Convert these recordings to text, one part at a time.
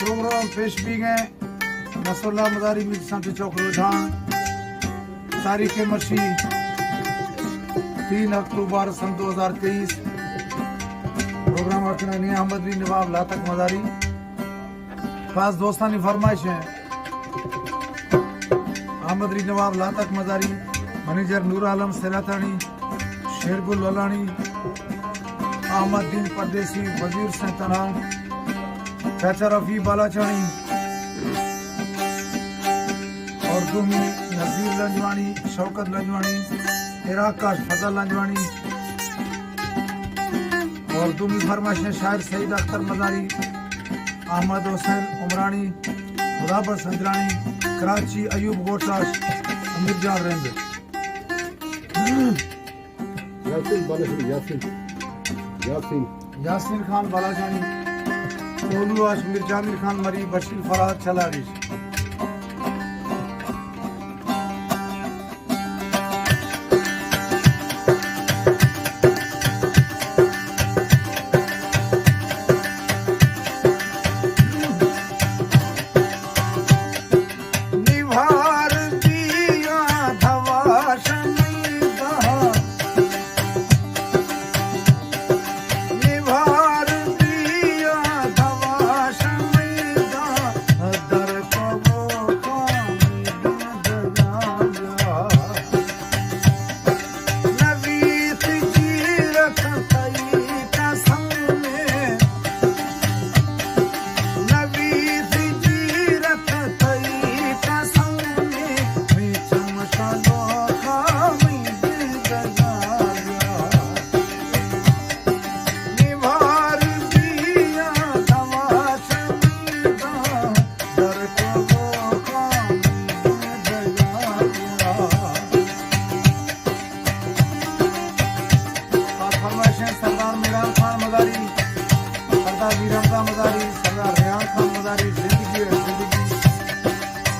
programme पेश भी गए नसरुल्लाह मज़ारी में संत चौक रुझान तारीख मर्शी 3 अक्टूबर सन 2023 प्रोग्राम अखनानी अहमदरी नवाब लातक मज़ारी खास दोस्तानी फरमाइश है अहमदरी नवाब लातक मज़ारी मैनेजर नूर आलम सेलातानी शेरगुल ललानी अहमद दीन परदेसी वजीर से तना चाचा रफी बालाचानी और दुमी नजीर लंजवानी शौकत लंजवानी इराकाश फजल लंजवानी और दुमी फरमाइश शायर सईद अख्तर मज़ारी अहमद हुसैन उमरानी खुदाबर संजरानी कराची अयूब गोटाश अमीरजान रेंज यासिन खान बालाजानी कोलू आशमीर जामिर खान मरी बशीर फराज चलारी मज़ारी सरदार रियान खान मज़ारी जिंदगी है जिंदगी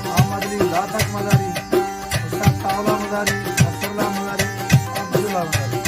अहमदली लातक मज़ारी उस्ताद तावला मज़ारी नसरुल्लाह मज़ारी अब्दुल्ला मज़ारी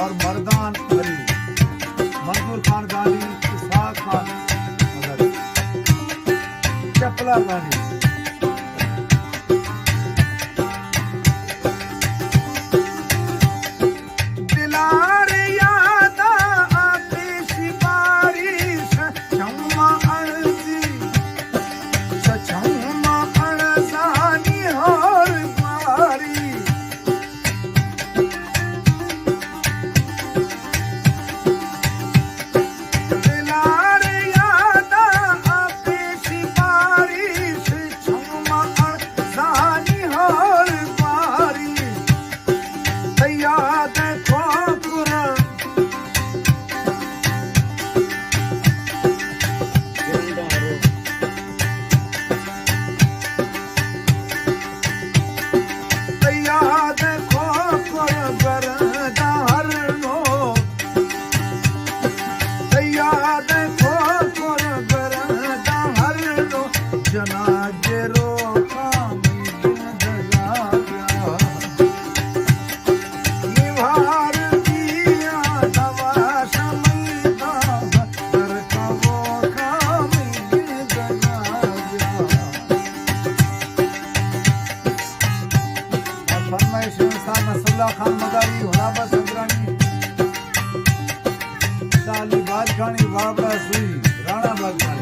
और मर्दान अली मंजूर खान गांधी इसहाक खान चपला गांधी राणा बागवान